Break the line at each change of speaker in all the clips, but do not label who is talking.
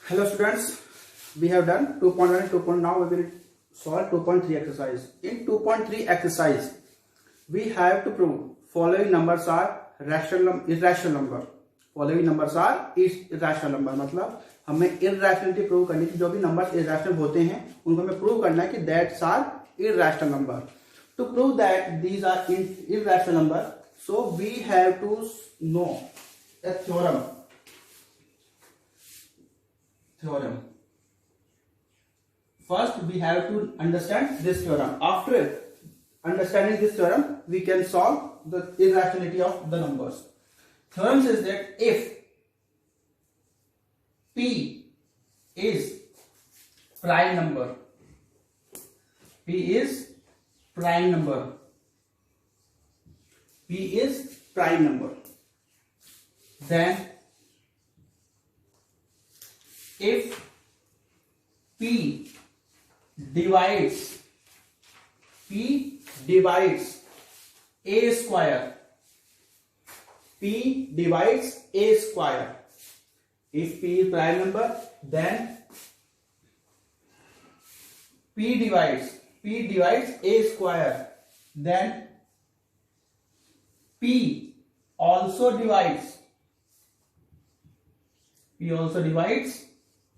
Hello students, we have done 2.1 and 2.0. Now we will solve 2.3 exercise. In 2.3 exercise, we have to prove following numbers are rational, irrational number. Following numbers are irrational number. मतलब हमें irrationality prove करनी थी. जो भी numbers irrational होते हैं उनको हमें prove करना है कि that's are irrational number. To prove that these are irrational number, so we have to know a theorem. First, we have to understand this theorem. After understanding this theorem, we can solve the irrationality of the numbers. Theorem says that if P is prime number, P is prime number, P is prime number, then if P divides A square, P divides A square. If P is prime number, then P divides A square. Then P also divides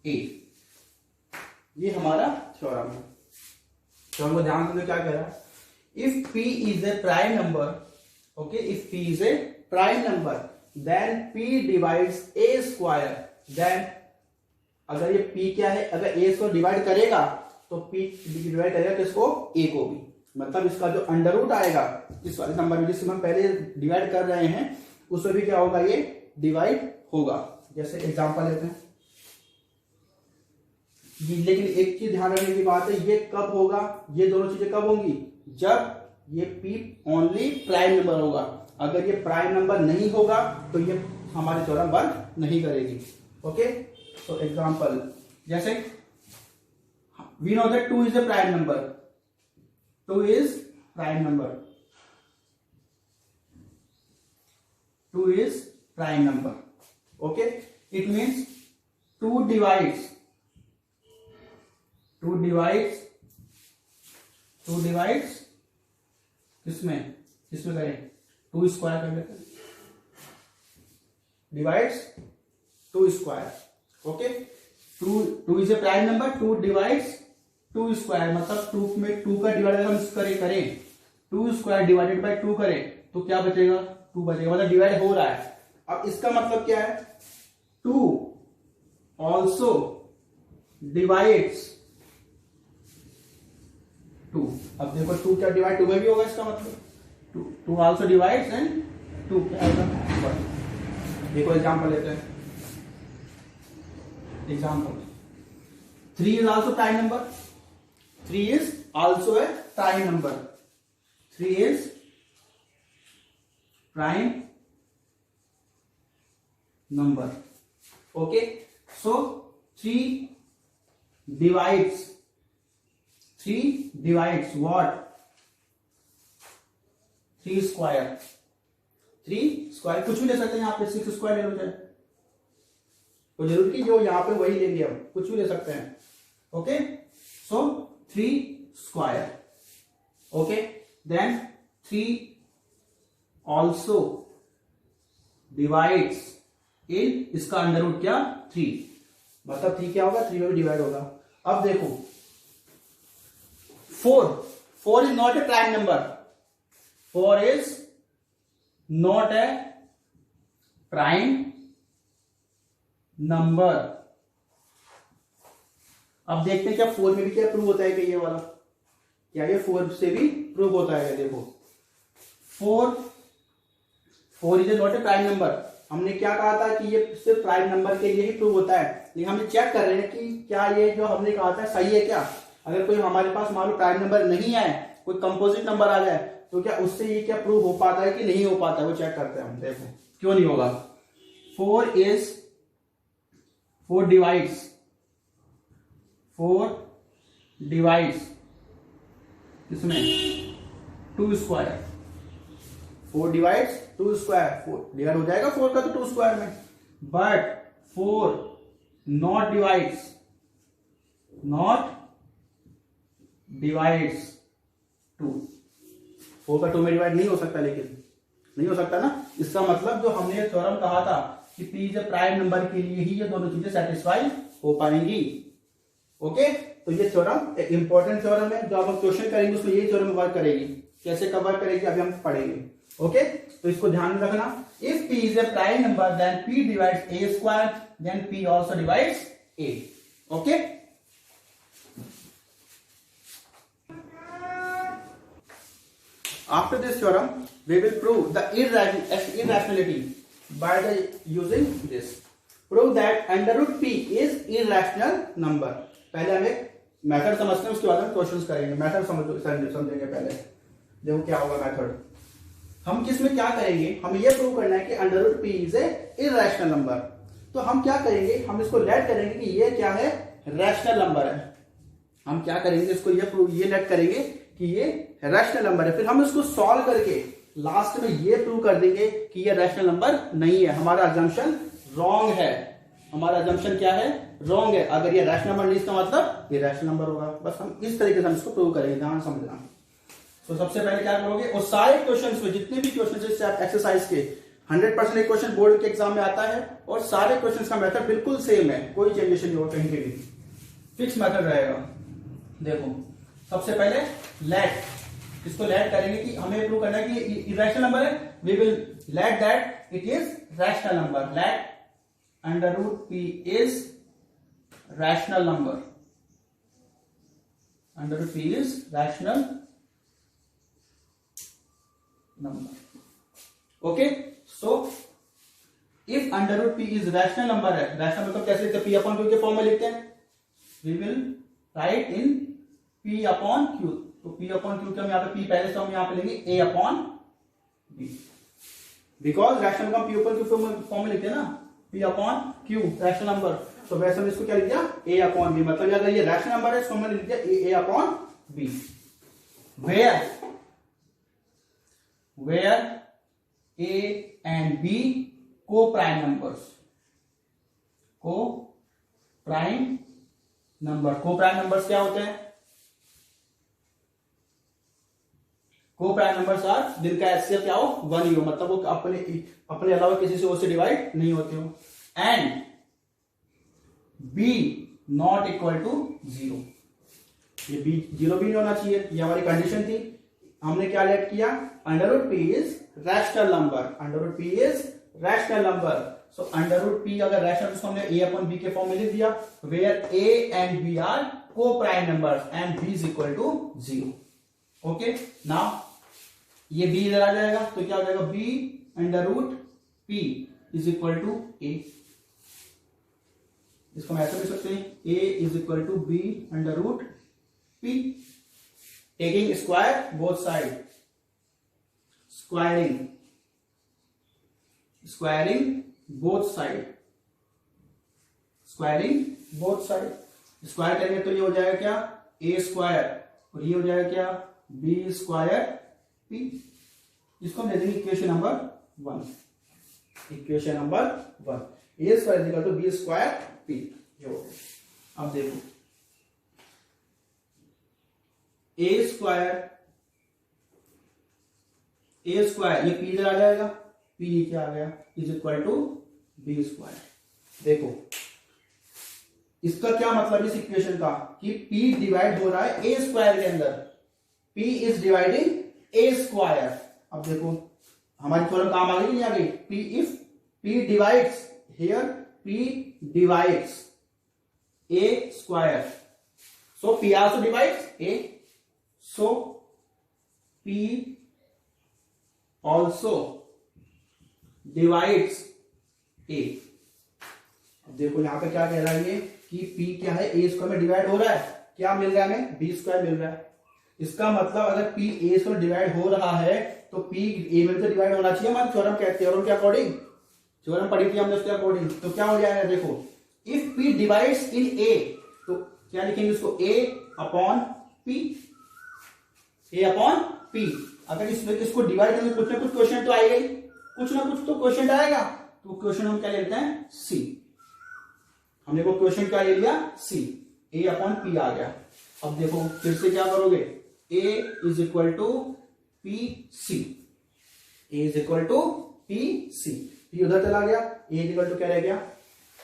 A. ये हमारा theorem है. तो हमको ध्यान देना क्या कह रहा है. If P is a prime number, okay, if P is a prime number, then P divides A square. Then अगर ये P क्या है, अगर A को डिवाइड करेगा तो P डिवाइड करेगा किसको, A को भी. मतलब इसका जो अंडर रूट आएगा इस वाले नंबर में जिससे हम पहले डिवाइड कर रहे हैं उसमें भी क्या होगा, ये डिवाइड होगा. जैसे एग्जांपल लेते हैं. लेकिन एक चीज ध्यान रखने की बात है, ये कब होगा, ये दोनों चीजें कब होंगी, जब ये P ओनली प्राइम नंबर होगा. अगर ये प्राइम नंबर नहीं होगा तो ये हमारी थ्योरम वर्क नहीं करेगी. ओके, सो एग्जांपल जैसे we know that 2 is a prime number. 2 is prime number. 2 is prime number. Okay, it means 2 divides किसमें करें, 2 स्क्वायर कर लेते हैं. Divides 2 square. Okay, 2 is a prime number. 2 divides 2 square. मतलब 2 में 2 का डिवाइड हम करें 2 स्क्वायर डिवाइडेड बाय 2 करें तो क्या बचेगा, 2 बचेगा. मतलब डिवाइड हो रहा है. अब इसका मतलब क्या है, 2 ऑल्सो डिवाइड्स 2. अब देखो 2 क्या डिवाइड 2 में भी होगा, इसका मतलब 2 ऑल्सो डिवाइड्स एंड 2 क्या होगा. देखो एग्जांपल लेते हैं. Example 3 is also prime number. 3 is also a prime number. 3 is prime number. Okay, so 3 divides what, 3 square. 3 square कुछ भी ले सकते हैं यहाँ पे. 6 स्क्वायर ले लो चाहे, तो जरूर की जो यहाँ पे वही लेंगे, हम कुछ भी ले सकते हैं. Okay, so 3 square. Okay, then 3 also divides n, इसका अंडर रूट क्या, 3. मतलब 3 क्या होगा, 3 में डिवाइड होगा. अब देखो 4 is not a prime number. 4 is not a prime number. अब देखते हैं क्या 4 में भी क्या प्रूव होता है कि ये वाला, क्या ये 4 से भी प्रूव होता है. देखो 4 is not a prime number. हमने क्या कहा था कि ये सिर्फ प्राइम नंबर के लिए ही प्रूव होता है. लेकिन हमने चेक कर रहे हैं कि क्या ये जो हमने कहा था सही है क्या. अगर कोई हमारे पास मान लो प्राइम नंबर नहीं आए, कोई कंपोजिट नंबर आ जाए तो क्या उससे ये क्या प्रूव हो पाता है कि नहीं हो पाता है, वो चेक करते हैं हम. देखो क्यों नहीं होगा. 4 डिवाइड्स किसमें, 2 स्क्वायर. 4 divides 2 square. 4 डिवाइड हो जाएगा 4 का तो 2 स्क्वायर में. बट 4 नॉट डिवाइड्स 2, 4 का 2 में डिवाइड नहीं हो सकता, लेकिन नहीं हो सकता ना। इसका मतलब जो हमने थ्योरम कहा था कि P is a prime number के लिए ही ये दोनों चीजें सेटिस्फाई हो पाएंगी। ओके, तो ये थ्योरम एक इंपॉर्टेंट थ्योरम है, जो आप हम क्वेश्चन करेंगे उसमें ये थ्योरम वर्क करेगी। कैसे कवर करेगी अभी हम पढ़ेंगे। ओके, तो इसको ध्यान में रखना। If p is a prime number then p divides a square, then p also divides a. Okay, after this theorem we will prove the irrationality by the using this, prove that under root p is irrational number। पहले हम एक method समझते हैं, उसके बाद हम questions करेंगे। Method समझेंगे पहले। देखो क्या होगा मेथड। हम किस में क्या करेंगे, हमें यह प्रूव करना है कि under root P is a irrational number. तो हम क्या करेंगे, हम इसको लेट करेंगे कि ये क्या है, रैशनल नंबर है। हम क्या करेंगे, इसको ये लेट करेंगे कि ये रैशनल नंबर है। फिर हम इसको सॉल्व करके लास्ट में ये प्रूव कर देंगे कि ये रैशनल नंबर नहीं है, हमारा अजम्पशन रॉन्ग है। हमारा अजम्पशन क्या है, रॉन्ग है। अगर ये रैशनल नंबर नहीं, इसका मतलब ये रैशनल नंबर होगा। बस हम इस तरीके से हम इसको प्रूव करेंगे, ध्यान समझना। तो सबसे पहले क्या करोगे, और सारे क्वेश्चंस में जितने भी क्वेश्चन एक्सरसाइज के 100% एक क्वेश्चन बोर्ड के एग्जाम में आता है, और सारे क्वेश्चन का मेथड बिल्कुल सेम है, कोई चेंजेस नहीं होगा कहीं पे भी, फिक्स मेथड रहेगा। देखो सबसे पहले लेट, इसको लेट करेंगे कि हमें प्रूव करना है कि इरेशनल नंबर है। We will let that it is rational number. Let under root P is rational number. Under root P is rational number. Okay, so if under root P is rational number है, rational मतलब कैसे लिखते हैं, p upon q के form में लिखते हैं। We will write in p upon q. तो पी अपॉन क्यू के हम यहाँ पे पी पहले से हम यहाँ पे लेंगे ए अपॉन बी, बिकॉज रैशनल का पी अपॉन क्यू फॉर्म में लिखते हैं ना, P upon Q rational number. तो वैसे हमने इसको क्या लिख दिया, ए अपॉन बी। मतलब अगर ये रैशनल नंबर है, इसको हमने लिख दिया A upon B. Where A and B co prime numbers. Co prime numbers क्या होते हैं, को प्राइम नंबर्स आर जिनका एचसीएफ क्या हो, 1 ही हो, मतलब वो अपने अलावा किसी से उससे डिवाइड नहीं होते हो। And b not equal to 0, ये बी 0 भी नहीं होना चाहिए, ये हमारी कंडीशन थी। हमने क्या लेट किया, under root P is rational number. Under root P is rational number. So under root P अगर रैशनल, तो हमने ए अपॉन बी के फॉर्म में लिख दिया, where A and B are को prime numbers and B is equal to 0। Okay, now ये b इधर आ जाएगा, तो क्या हो जाएगा, b under root p is equal to a। इसको हम ऐसे लिख सकते हैं, a is equal to b under root p, taking square both side, squaring both side, square करेंगे तो ये हो जाएगा क्या, a स्क्वायर, और ये हो जाएगा क्या, b स्क्वायर p। इसको हम ले देंगे equation number 1। Equation number 1, a square equal to b square p। जो अब देखो a स्क्वायर ये p इधर आ जाएगा, p नीचे आ गया, is equal to b square. देखो इसका क्या मतलब इस इक्वेशन का, कि p डिवाइड हो रहा है a स्क्वायर के अंदर, p is dividing a square. अब देखो हमारी थ्योरम काम आ गई नहीं आ गई, p if p divides here, p divides a square, so p also divides a, so p also divides a। अब देखो यहां पे क्या कह रहा है ये, कि p क्या है, a स्क्वायर में डिवाइड हो रहा है, क्या मिल रहा है हमें, b स्क्वायर मिल रहा है। इसका मतलब अगर p a से डिवाइड हो रहा है तो p a में तो डिवाइड होना चाहिए हमारे थ्योरम के अकॉर्डिंग, थ्योरम पढ़ी थी हमने उसके अकॉर्डिंग। तो क्या हो जाएगा, देखो if p divides in a, तो क्या लिखेंगे उसको, a अपॉन p। अगर इसको डिवाइड करेंगे कुछ ना कुछ क्वेश्चन तो आएगा ही, कुछ ना कुछ तो क्वेश्चन आएगा, तो क्वेश्चन हम क्या लेते हैं, c। हमने को क्वेश्चन क्या ले लिया, सी, ए अपॉन पी आ गया। अब देखो फिर से क्या करोगे, A is equal to P C, A is equal to P C, P उधर चला गया, ए इज इक्वल टू क्या रह गया,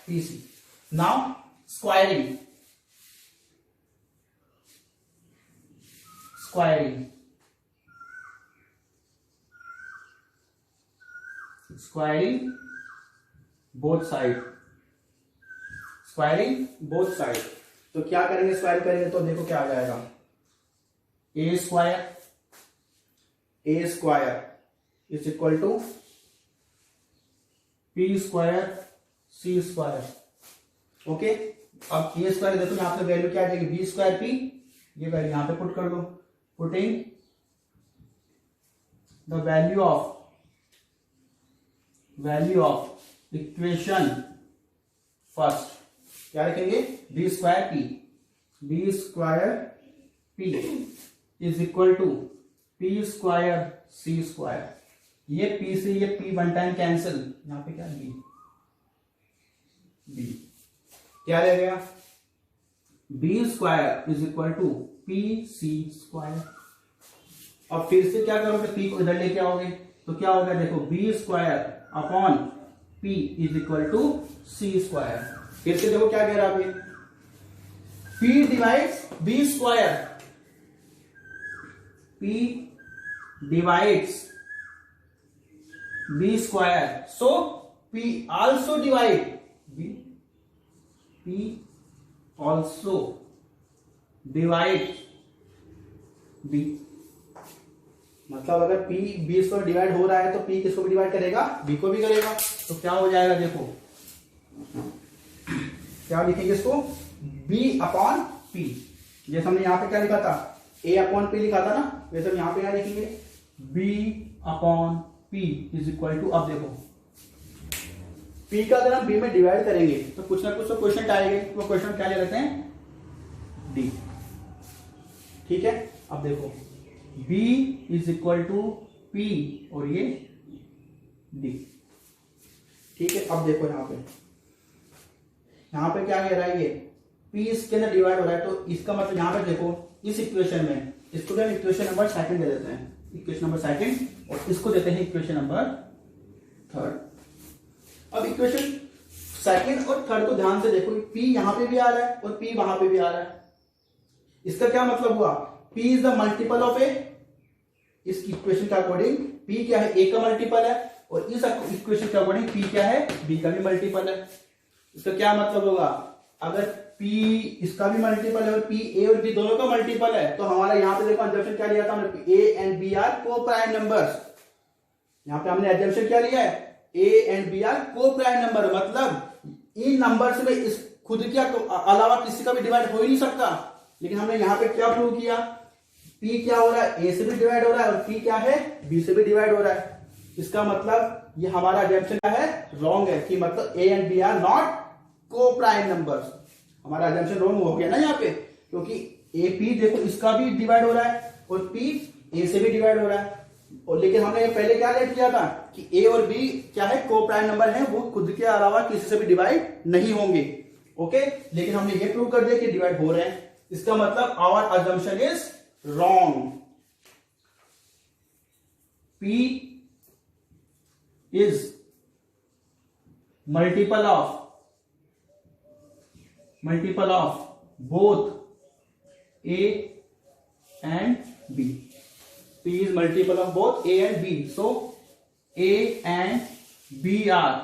p c. Now squaring, squaring, squaring both side, squaring both side. तो क्या करेंगे, स्क्वायर करेंगे तो देखो क्या आ जाएगा, A square, A square is equal to P square C square. Okay, अब ए स्क्वायर देखो यहां पे वैल्यू क्या आ जाएगी, बी स्क्वायर पी, ये वैल्यू यहां पे पुट कर दो, putting the value of equation first, क्या रखेंगे, b square p, b square p is equal to P square C square. ये पी से ये पी वन टाइम कैंसिल, यहां पे क्या बी, बी क्या रह गया, B square is equal to P c square. अब फिर से क्या करोगे, पी को इधर लेके आओगे तो क्या होगा, देखो B square upon P is equal to C square. फिर से देखो क्या कह रहा है, P divides B square, P divides B square, so P also divide B, P also divide B. मतलब अगर पी बी से डिवाइड हो रहा है तो पी किसको भी डिवाइड करेगा, बी को भी करेगा। तो क्या हो जाएगा, देखो क्या लिखेंगे इसको, बी अपॉन पी, जैसे हमने यहां पे क्या लिखा था, ए अपॉन पी लिखा था ना, वैसे हम यहां पे क्या लिखेंगे, b upon P is equal to, अब देखो पी का अगर हम बी में डिवाइड करेंगे तो कुछ ना कुछ तो क्वेश्चन आएंगे, वो क्वेश्चन क्या ले लेते हैं, डी। ठीक है, अब देखो b is equal to p और ये d। ठीक है, अब देखो यहां पे क्या कह रहा है, ये p इसके अंदर डिवाइड हो रहा है, तो इसका मतलब यहां पे देखो इस इक्वेशन में इसको हम इक्वेशन नंबर सेकंड दे देते हैं, इक्वेशन नंबर सेकंड, और इसको देते हैं इक्वेशन नंबर थर्ड। अब इक्वेशन सेकंड और थर्ड को ध्यान से देखो, p यहां पे भी आ रहा है और p वहां पे भी आ रहा है। इसका क्या मतलब हुआ, p is the multiple of A, इस इक्वेशन के अकॉर्डिंग p क्या है, a का मल्टीपल है, और इस इक्वेशन के अकॉर्डिंग p क्या है, b का भी मल्टीपल है। इसका क्या मतलब होगा, अगर p इसका भी मल्टीपल है और p a और b दोनों का मल्टीपल है, तो हमारा यहाँ पे देखो एग्जाम्पशन क्या लिया था हमने, a एंड b आर को प्राइम नंबर्स। यहाँ पे हमने एग्जाम्पशन क्या लिया है, a एंड b आर को प्राइम नंबर, मतलब इन नंबर्स में इस खुद के अलावा किसी का भी डिवाइड हो ही नहीं सकता। लेकिन हमने यहाँ पे क्या प्रूव किया, p क्या हो रहा है, a से भी डिवाइड हो रहा है, और p क्या है, b से भी डिवाइड हो रहा है। इसका मतलब ये हमारा एग्जाम्पशन क्या है, रॉन्ग है, कि मतलब a and b are not को प्राइम नंबर्स। हमारा एग्जाम्पशन रॉन्ग हो गया ना यहाँ पे, क्योंकि a p देखो इसका भी डिवाइड हो रहा है और p a से भी डिवाइड हो रहा है, और लेकिन हमने पहले क्या लेट किया था कि a और b क्या है, को प्राइम नंबर है, वो खुद के अलावा किसी से भी डिवाइड नहीं होंगे। ओके, लेकिन हमने ये प्रूव कर दिया कि डिवाइड हो रहे हैं। इसका मतलब our assumption is wrong. p is multiple of both a and b. p is multiple of both a and b, so a and b are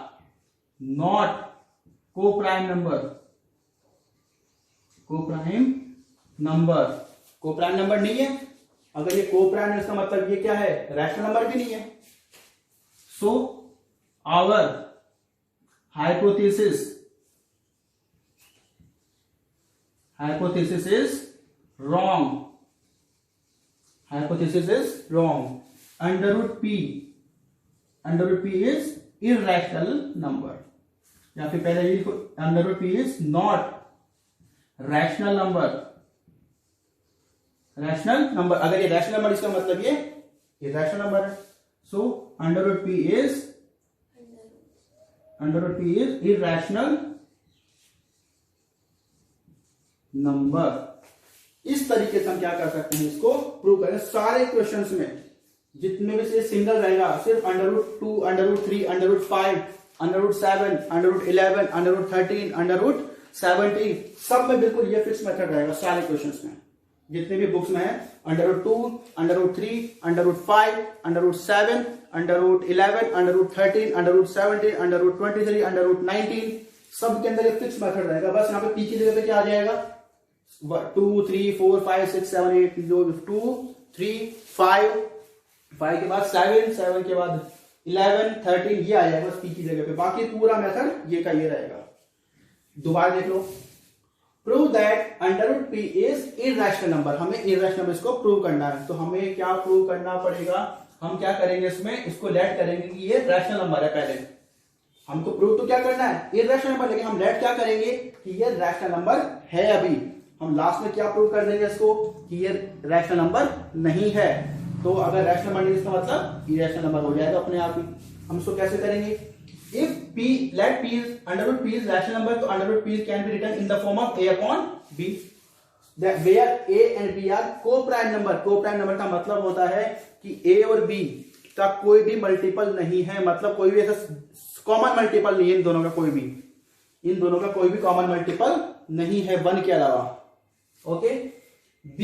not co-prime number. co-prime number नहीं है। अगर ये co-prime है इसका मतलब ये क्या है, रैशनल नंबर भी नहीं है। so our hypothesis is wrong. Hypothesis is wrong. Under root p is irrational number, या फिर पहले ये लिखो, under root p is not rational number। Rational number, अगर ये रैशनल नंबर इसका मतलब ये इरैशनल नंबर है। So under root p is irrational number. इस तरीके से हम क्या कर सकते हैं, इसको प्रूव करें। सारे क्वेश्चंस में जितने भी से सिंगल रहेगा, सिर्फ √2, √3, √5, √7, √11, √13, √17 सब में बिल्कुल ये फिक्स मेथड रहेगा सारे क्वेश्चंस में, जितने भी बुक्स में है। √2, √3, √5, √7, √11, √13, √17, √23, √19 सब के अंदर एक फिक्स मेथड रहेगा। बस यहाँ पे पी की जगह पे क्या आ जाएगा, 2, 3, 4, 5, 6, 7, 8, 2, 3, 5 के बाद 7, 7 के बाद 11, 13 ये आ जाएगा बस पी की जगह पे। बाकी पूरा मेथड ये का ये रहेगा। दोबारा देख लो, prove that √p is irrational number. हमें इरैशनल नंबर इसको प्रूव करना है, तो हमें क्या प्रूव करना पड़ेगा, हम क्या करेंगे इसमें, इसको लेट करेंगे कि ये रैशनल नंबर है। पहले हमको प्रूव तो क्या करना है, इरैशनल नंबर, लेकिन हम लेट क्या करेंगे कि ये रैशनल नंबर है। अभी हम लास्ट में क्या प्रूव कर देंगे इसको कि ये रैशनल नंबर नहीं है। तो अगर रैशनल नंबर नहीं, इसका मतलब इरैशनल नंबर हो जाएगा अपने आप ही। हम इसको कैसे करेंगे, if p let p is √p is rational number, तो √p can be written in the form of a upon b, that where a and b are co-prime number। co-prime number का मतलब होता है कि a और b का कोई भी मल्टीपल नहीं है, मतलब कोई भी ऐसा कॉमन मल्टीपल नहीं है इन दोनों का, कोई भी इन दोनों का कोई भी कॉमन मल्टीपल नहीं है 1 के अलावा। Okay, b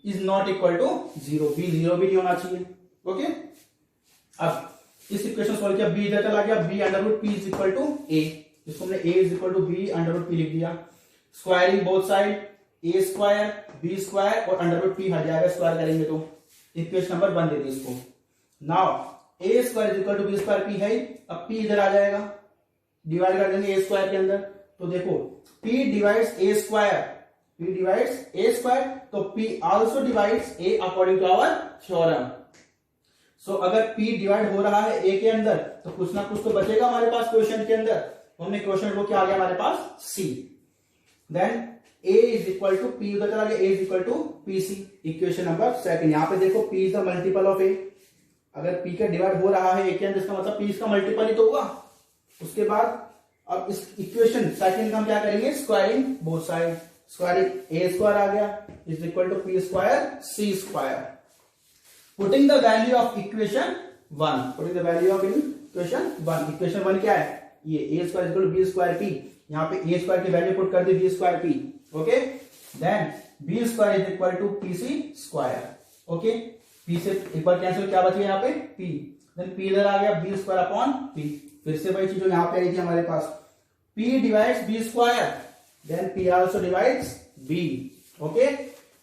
is not equal to 0, b 0 भी नहीं होना चाहिए। ओके, अब इस इक्वेशन सॉल्व किया, b इधर चला गया, b √p is equal to a, जिसको हमने a is equal to b √p लिख दिया। Squaring both side, a square b square और √p हट जाएगा स्क्वायर करेंगे तो। इक्वेशन नंबर 1 दे दी इसको। Now a square is equal to b square, p है, अब p इधर आ जाएगा, डिवाइड कर देंगे a स्क्वायर के अंदर। तो देखो p divides a square, p divides a square, तो p also divides a according to our theorem. So अगर p डिवाइड हो रहा है a के अंदर, तो कुछ ना कुछ तो बचेगा हमारे पास क्वेश्चन के अंदर। तो हमने क्वेश्चन को क्या आ गया हमारे पास c, then a is equal to p उधर चला गया, a is equal to pc। Equation number 2, यहां पे देखो p is the multiple of a। अगर p का डिवाइड हो रहा है a के अंदर, इसका मतलब p इसका मल्टीपल ही तो हुआ। उसके बाद अब इस इक्वेशन सेकंड का हम क्या करेंगे, squaring both side, squaring a square आ गया is equal to p square c square. Putting the value of equation 1, putting the value of equation 1, equation 1 क्या है, ये a square equal to b square p, यहाँ पे a square की value put कर दी b square p। Okay, then b square is equal to pc square. Okay, p से एक बार कैंसिल, क्या बच गया यहाँ पे p, देन p इधर आ गया b स्क्वायर अपॉन p। फिर से वही चीज जो यहाँ पे आई थी हमारे पास, p divides b square, then p also divides b। Okay,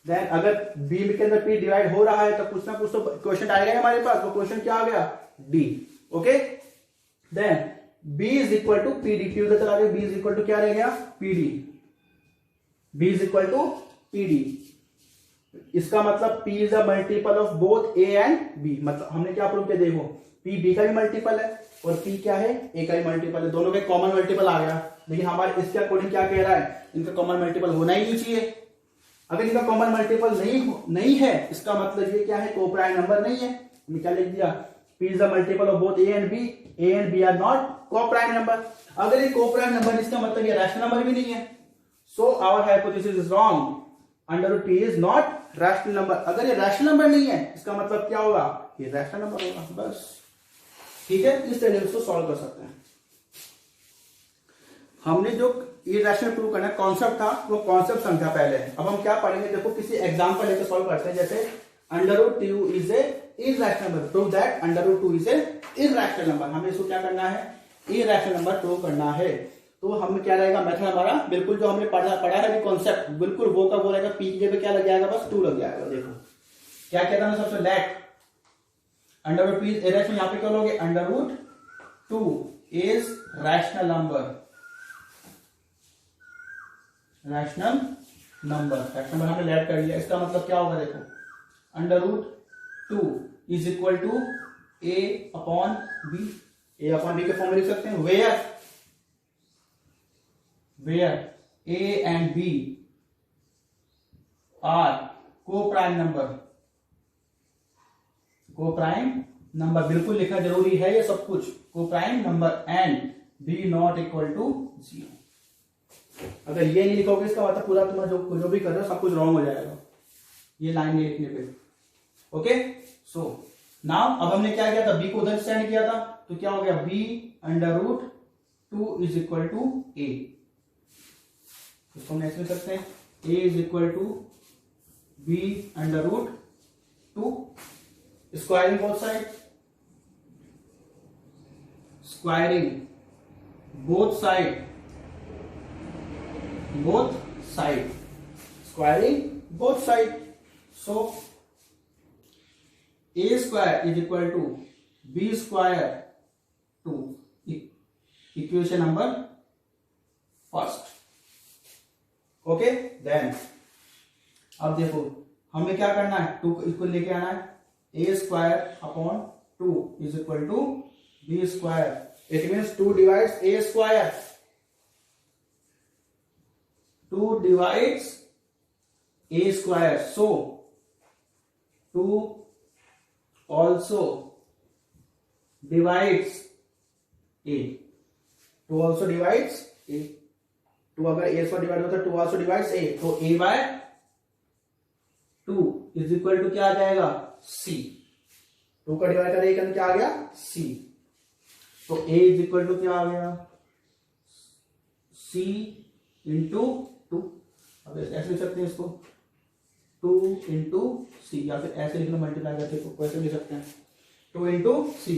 then अगर b के अंदर p डिवाइड हो रहा है तो कुछ ना कुछ तो क्वेश्चन आएगा हमारे पास। तो क्वेश्चन क्या आ गया, d। Okay, then b is equal to pd, p उधर चला गया, b इज इक्वल टू क्या रह गया, pd, b is equal to pd। इसका मतलब p is a multiple of both a and b। मतलब हमने क्या प्रूव किया, देखो p b का भी मल्टीपल है और p क्या है, a का भी मल्टीपल है, दोनों के कॉमन मल्टीपल आ गया। लेकिन हमारे इसके अकॉर्डिंग क्या कह रहा है, इनका कॉमन मल्टीपल होना ही नहीं चाहिए। अगर इनका कॉमन मल्टीपल नहीं है, इसका मतलब ये क्या है, कोप्राइम नंबर नहीं है। हमने क्या लिख दिया, p is the multiple of both a and b are not coprime number. अगर ये कोप्राइम नंबर, इसका मतलब ये रैशनल नंबर भी नहीं है। So our hypothesis is wrong, √p is not rational number. अगर ये रैशनल नंबर नहीं है, इसका मतलब क्या होगा, ये रैशनल नंबर होगा। बस ठीक है, इस तरीके से इसको सॉल्व कर सकते हैं। हमने जो इरैशनल प्रूव करना कॉन्सेप्ट था, वो कॉन्सेप्ट समझा पहले। अब हम क्या पढ़ेंगे, देखो किसी एग्जांपल लेकर सॉल्व करते हैं। जैसे √2 is a irrational number, prove that √2 is a irrational number. हमें इसको क्या करना है, इरैशनल नंबर प्रूव करना है। तो हमें क्या रहेगा मेथड हमारा, बिल्कुल जो हमने पढ़ा है अभी कॉन्सेप्ट, बिल्कुल वो का वो रहेगा। पी की जगह क्या लग जाएगा, बस 2 लग जाएगा। देखो क्या कहता है सबसे, लेट √2 इज इरैशनल, यहाँ पे क्या लोगे, √2 is rational number, rational number हमने लेट कर लिया। इसका मतलब क्या होगा, देखो √2 is equal to a upon b। a upon b के फॉर्म में लिख सकते हैं, where a and b are coprime number, बिल्कुल लिखना जरूरी है ये सब कुछ, coprime number, and b not equal to 0। अगर ये नहीं लिखोगे इसका मतलब पूरा तुम्हारा जो भी कर रहे हो सब कुछ रॉन्ग हो जाएगा, ये लाइन नहीं लिखने पे। ओके, सो नाउ अब हमने क्या किया था, बी को उधर स्टैंड किया था, तो क्या हो गया, B under root 2 is equal to A. इसको हम ऐसे लिख सकते हैं, A is equal to B under root 2, squaring both side, squaring both side, both side, squaring both side, so a square is equal to b square 2, equation number first। Okay, then अब देखो हमें क्या करना है, 2 इसको लेके आना है, a square upon 2 is equal to b square, it means 2 divides a square, 2 divides a square, so 2 also divides a, 2 also divides a, 2 अगर a से डिवाइड होता है 2 also divides a, तो a by 2 is equal to क्या आ जाएगा, c, 2 का divide करें क्या आ गया, c, तो a इज इक्वल टू क्या आ गया, c इंटू 2, अब ऐसे लिख सकते हैं इसको 2 इंटू सी, या फिर ऐसे लिखना मल्टीप्लाई करके तो ऐसे लिख सकते हैं 2 इंटू सी,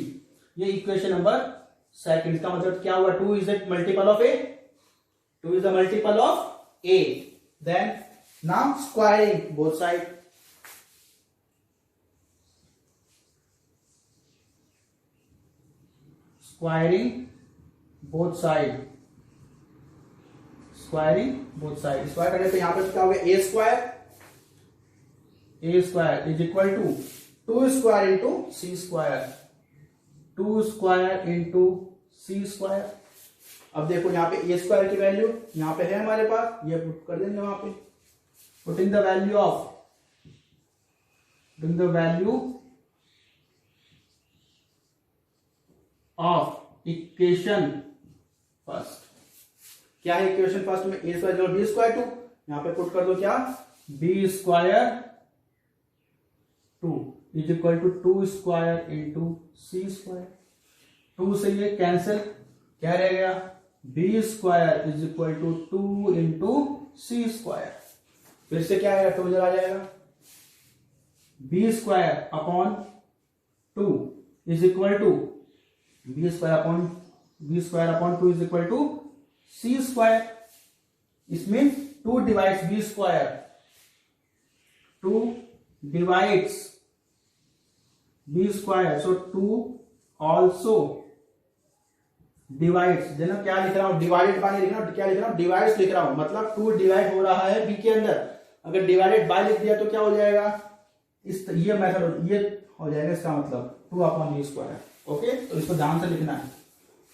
ये इक्वेशन नंबर सेकंड। इसका मतलब क्या हुआ, 2 is the multiple of A, 2 is the multiple of A, then now squaring both side, squaring both side, squaring both side, square करने पे यहां पे क्या हो गया, A square is equal to 2 square into C square, 2 square into C square. अब देखो यहाँ पे ए स्क्वायर की वैल्यू यहाँ पे है हमारे पास, ये पुट कर देंगे वहां पे, putting the value of equation first, क्या है इक्वेशन फर्स्ट में, ए स्क्वायर बी स्क्वायर 2, यहां पे पुट कर दो क्या, B square 2 is equal to 2 square into C square, 2 से ये कैंसिल, क्या रह गया, B square is equal to 2 into C square, फिर से क्या आएगा, 2 इधर आ जाएगा, B square upon 2 is equal to B square upon 2 is equal to C square, इसमें 2 divides B square, 2 divides B square, so 2 also divides, देना क्या लिख रहा हूं, डिवाइडेड बाय लिख रहा हूं, क्या लिख रहा हूं, डिवाइड्स लिख रहा हूं, मतलब 2 डिवाइड हो रहा है बी के अंदर, अगर डिवाइडेड बाय लिख दिया तो क्या हो जाएगा, इस ये मेथड ये हो जाएगा, इसका मतलब 2 अपॉन बी स्क्वायर। ओके, तो इसको ध्यान से लिखना है,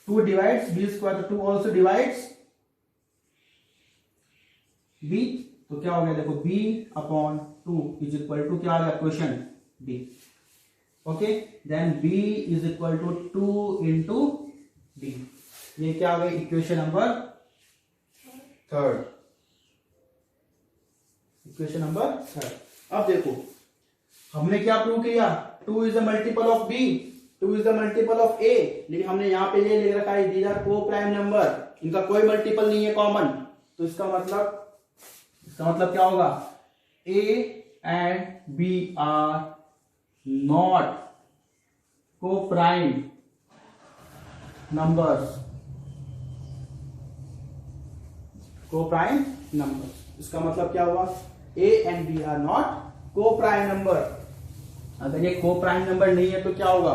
2 डिवाइड्स बी स्क्वायर, तो 2 ऑल्सो डिवाइड्स बी, तो क्या हो गया, देखो b upon 2 is equal to क्या आ गया, question b। Okay, then b is equal to 2 into b, ये क्या आ गई, equation number third, equation number third. अब देखो हमने क्या प्रूव किया, 2 is the multiple of b, 2 is the multiple of a, लेकिन हमने यहां पे ये लिख रखा है दीज आर को प्राइम नंबर, इनका कोई मल्टीपल नहीं है कॉमन, तो इसका मतलब क्या होगा, a and b are not को प्राइम नंबर्स, इसका मतलब क्या हुआ, a and b are not coprime number, अगर ये को प्राइम नंबर नहीं है तो क्या होगा,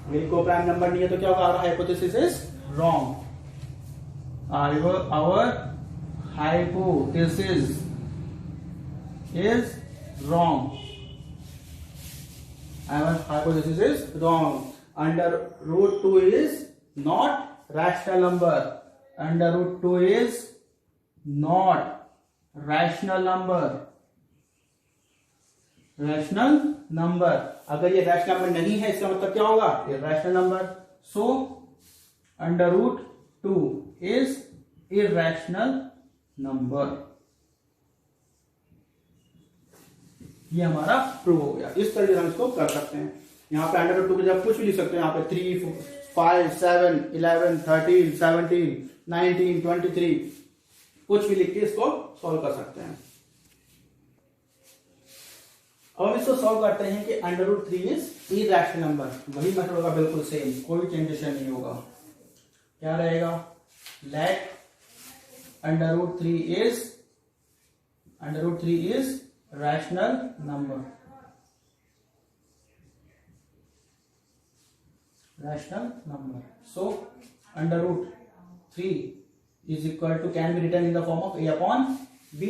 अगर ये को प्राइम नंबर नहीं है तो क्या होगा, our hypothesis is wrong, our hypothesis is wrong, our hypothesis is wrong, under root 2 is not rational number, under root 2 is not rational number, अगर ये रैशनल नंबर नहीं है इसका मतलब क्या होगा, ये rational number, so under root 2 is irrational number. ये हमारा प्रूव हो गया। इस तरीके से हम इसको कर सकते हैं। यहाँ पे अंडर रूट 2 की जगह कुछ भी लिख सकते हैं। यहाँ पे 3, 5, 7, 11, 13, 17, 19, 23 कुछ भी लिख के इसको सॉल्व कर सकते हैं। अब हम इसको सॉल्व करते हैं कि under root 3 is irrational number. वही मेथड होगा, बिल्कुल सेम, कोई चेंजेस नहीं होगा। क्या रहेगा? Let under root 3 is rational number. Rational number. So under root 3 is equal to, can be written in the form of a upon b,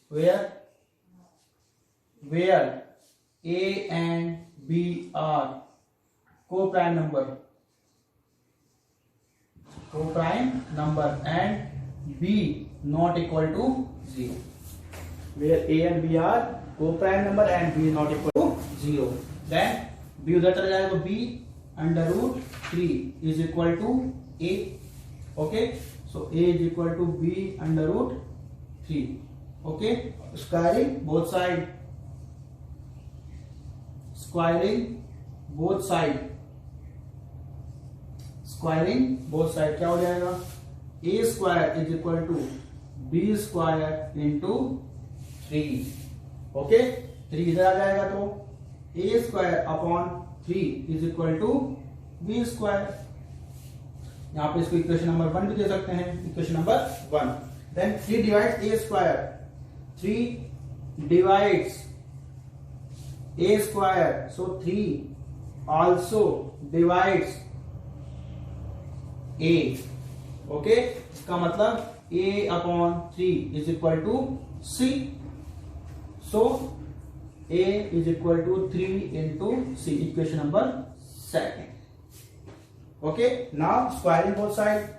where a and b are co-prime number and b not equal to 0. Where a and b are co-prime number and b not equal to 0. Then b उधर चला जाएगा तो b under root 3 is equal to a. Okay, so a is equal to b under root 3. Okay, squaring both side क्या हो जाएगा? a square is equal to b square into 3. Okay, 3 इधर आ जाएगा तो a square upon 3 is equal to b square. यहाँ पे इसको इक्वेशन नंबर 1 भी दे सकते हैं, equation number 1. Then 3 divides a square. 3 divides a square. So 3 also divides a. Okay, इसका मतलब a upon 3 is equal to c. So a is equal to 3 into c, equation number 2. Okay, now squaring both sides.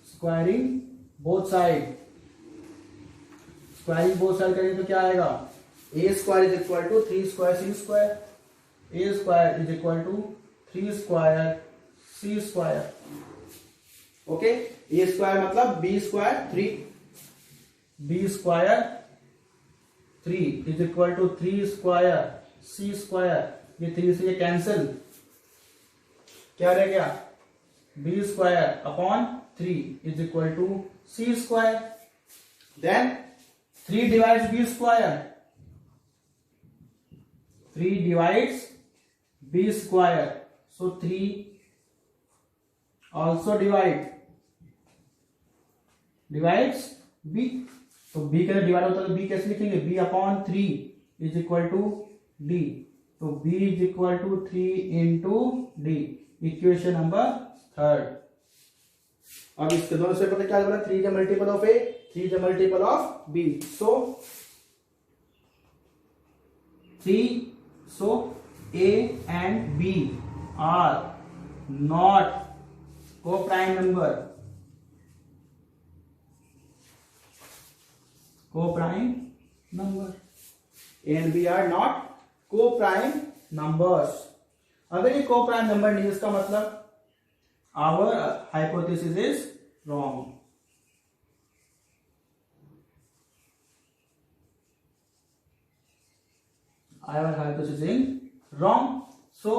Squaring both sides करेंगे तो क्या आएगा? a square is equal to 3 square c square. a square is equal to 3 square c square. Okay, a square मतलब b square 3, b square 3 is equal to 3 square C square. ये 3 से ये cancel, क्या रह गया? B square upon 3 is equal to C square. Then 3 divides B square, 3 divides B square. So 3 also divides b. तो b कैसे divide होता है तो b कैसे लिखेंगे? b अपॉन 3 इज इक्वल टू d. तो b is equal to 3 into d, equation number 3. अब इसके दोनों से पता क्या बोला? 3 is multiple of a, 3 is multiple of b. So a and b are not co-prime number. A and B are not co-prime numbers. अगर ये co-prime number नहीं, इसका मतलब our hypothesis is wrong. Our hypothesis is wrong. So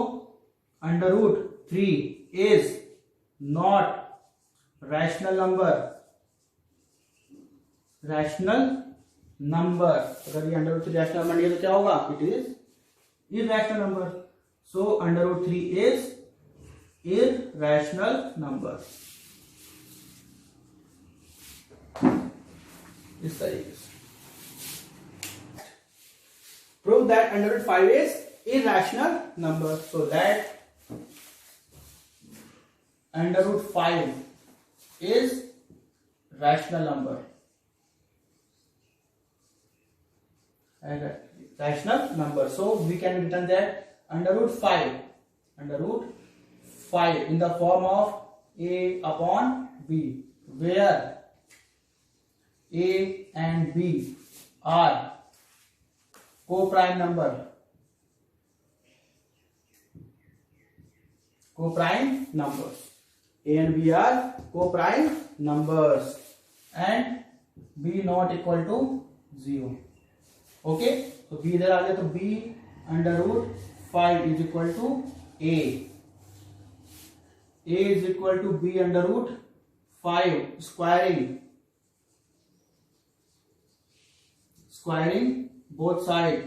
under root 3 is not rational number. अगर ये under root 3 rational number नहीं है तो क्या होगा? It is irrational number. So under root 3 is irrational number. इस तरीके से prove that under root 5 is irrational number. So that under root 5 is rational number. Rational number. So we can written that under root 5 in the form of a upon b, where a and b are co-prime number co-prime numbers. A and B are co-prime numbers and B not equal to 0. Okay, तो B इधर आ गया, तो B under root 5 is equal to A is equal to B under root 5. Squaring both side,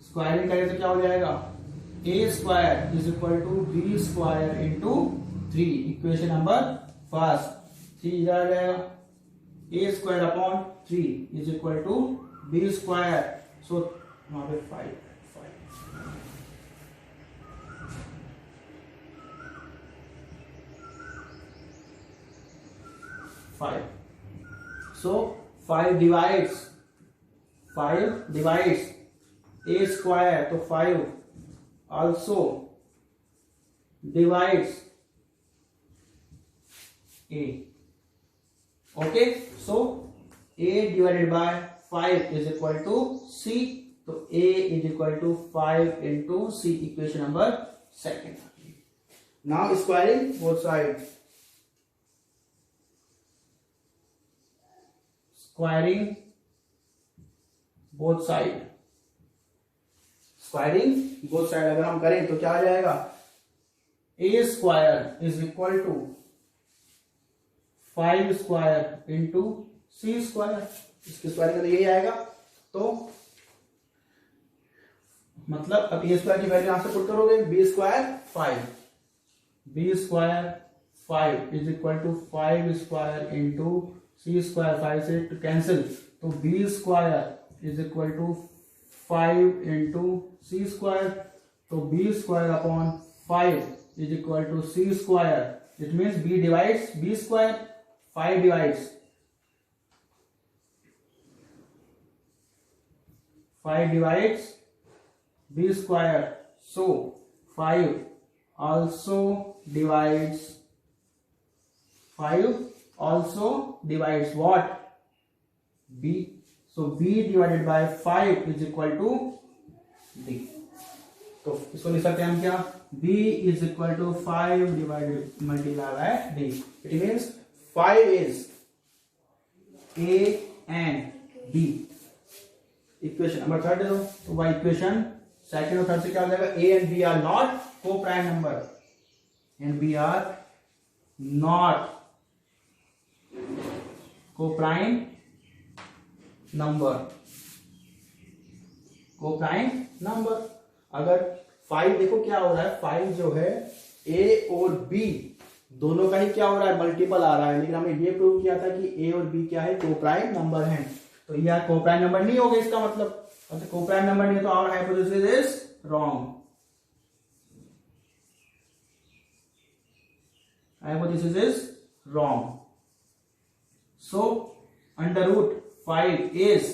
squaring करें तो क्या हो जाएगा, A square is equal to B square into 3. Equation number first 3 इधर आ जाएगा, A square upon 3 is equal to B square. So वहां पे 5. So 5 divides a square, तो 5 also divides a. Okay, so a divided by 5 is equal to c. तो a is equal to 5 into c. Equation number second. Now squaring both sides. Squaring both side. Squaring both side अगर हम करें तो क्या आ जाएगा, a square is equal to 5 square into c square. इसकी squaring यही आएगा. तो मतलब अब a स्क्वायर की वैल्यू यहां से पुट करोगे, b square 5 is equal to 5 square into c square. 5 से कैंसिल, तो b square is equal to 5 into C square. तो b square upon 5 is equal to c square. It means b divides b square, 5 divides b square. So 5 also divides what, b. So b divided by 5 is equal to d. तो इसको लिख सकते हैं हम क्या, b is equal to 5 divided multiplied by d. It means 5 is a and b. Equation number third दो. तो वह इक्वेशन सेकंड और थर्ड से क्या हो जाएगा, a and b are not co-prime number and b are not co-prime number. अगर 5 देखो क्या हो रहा है, 5 जो है a और b दोनों का ही क्या हो रहा है, मल्टीपल आ रहा है. लेकिन हमने ये प्रूव किया था कि a और b क्या है, को-प्राइम नंबर है. तो यह को-प्राइम नंबर नहीं होगा. इसका मतलब अब को-प्राइम नंबर नहीं है तो our hypothesis is wrong. Hypothesis is wrong. So under root 5 is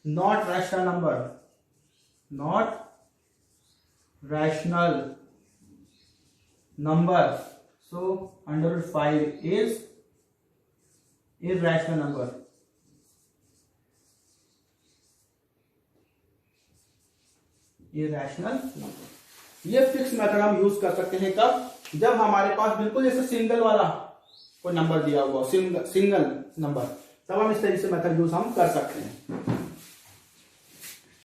not rational number. Not rational number. So under root 5 is irrational number. Irrational number. ये फिक्स मेथड हम यूज कर सकते हैं कब, जब हमारे पास बिल्कुल जैसे सिंगल वाला कोई नंबर दिया हुआ, सिंगल नंबर, तब हम इस तरीके से मेथड यूज हम कर सकते हैं.